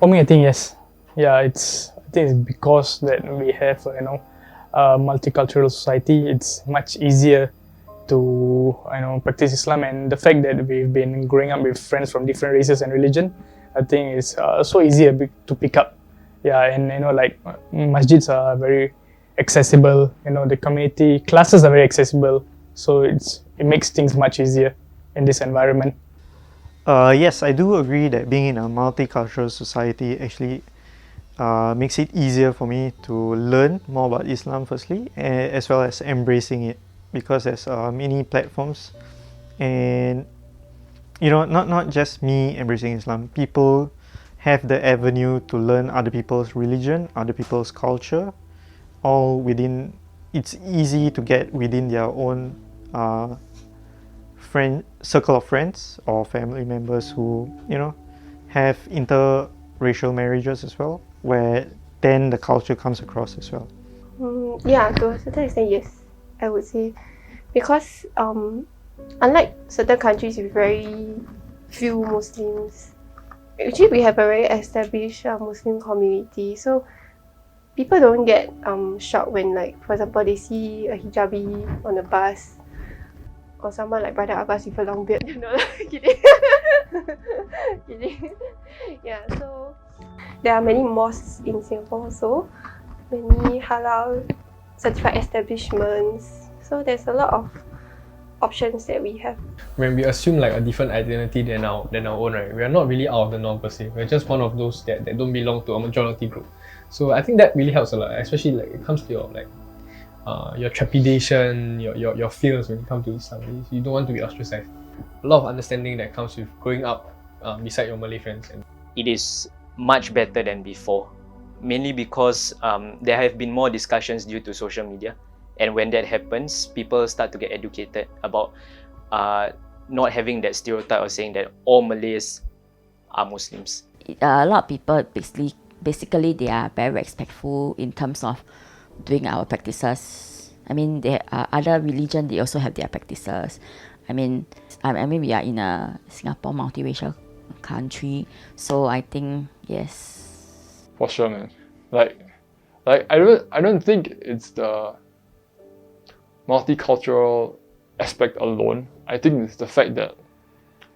For me, I think yes. Yeah, I think it's because that we have a multicultural society. It's much easier to practice Islam, and the fact that we've been growing up with friends from different races and religion, I think it's so easier to pick up. Yeah, and like masjids are very accessible. The community classes are very accessible, so it makes things much easier in this environment. Yes, I do agree that being in a multicultural society actually makes it easier for me to learn more about Islam firstly, as well as embracing it, because there's many platforms, and not just me embracing Islam, people have the avenue to learn other people's religion, other people's culture, all within. It's easy to get within their own friend circle of friends or family members who have interracial marriages as well, where then the culture comes across as well. Yeah, to a certain extent, yes, I would say, because unlike certain countries with very few Muslims, actually we have a very established Muslim community. So people don't get shocked when, like, for example, they see a hijabi on the bus, or someone like Brother Abbas with a long beard. Kidding. Kidding. Yeah, so there are many mosques in Singapore also, many halal certified establishments. So there's a lot of options that we have. When we assume like a different identity than our own, right, we are not really out of the norm per se. We're just one of those that don't belong to a majority group. So I think that really helps a lot, especially like it comes to your trepidation, your fears when it comes to Islam. You don't want to be ostracized. A lot of understanding that comes with growing up beside your Malay friends. And it is much better than before, mainly because there have been more discussions due to social media, and when that happens, people start to get educated about not having that stereotype of saying that all Malays are Muslims. A lot of people basically they are very respectful in terms of doing our practices. I mean, there are other religion, they also have their practices. I mean we are in a Singapore multiracial country, so I think yes. For sure, man. Like I don't think it's the multicultural aspect alone. I think it's the fact that,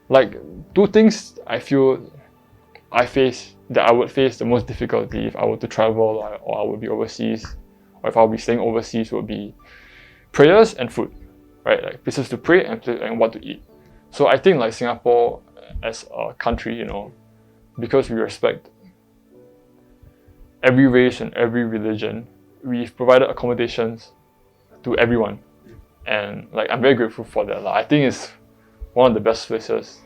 like, two things I feel I would face the most difficulty if I were to travel, or I would be overseas, or if I would be staying overseas, would be prayers and food, right? Like places to pray and what to eat. So I think like Singapore as a country, because we respect every race and every religion, we've provided accommodations to everyone, and like I'm very grateful for that. I think it's one of the best places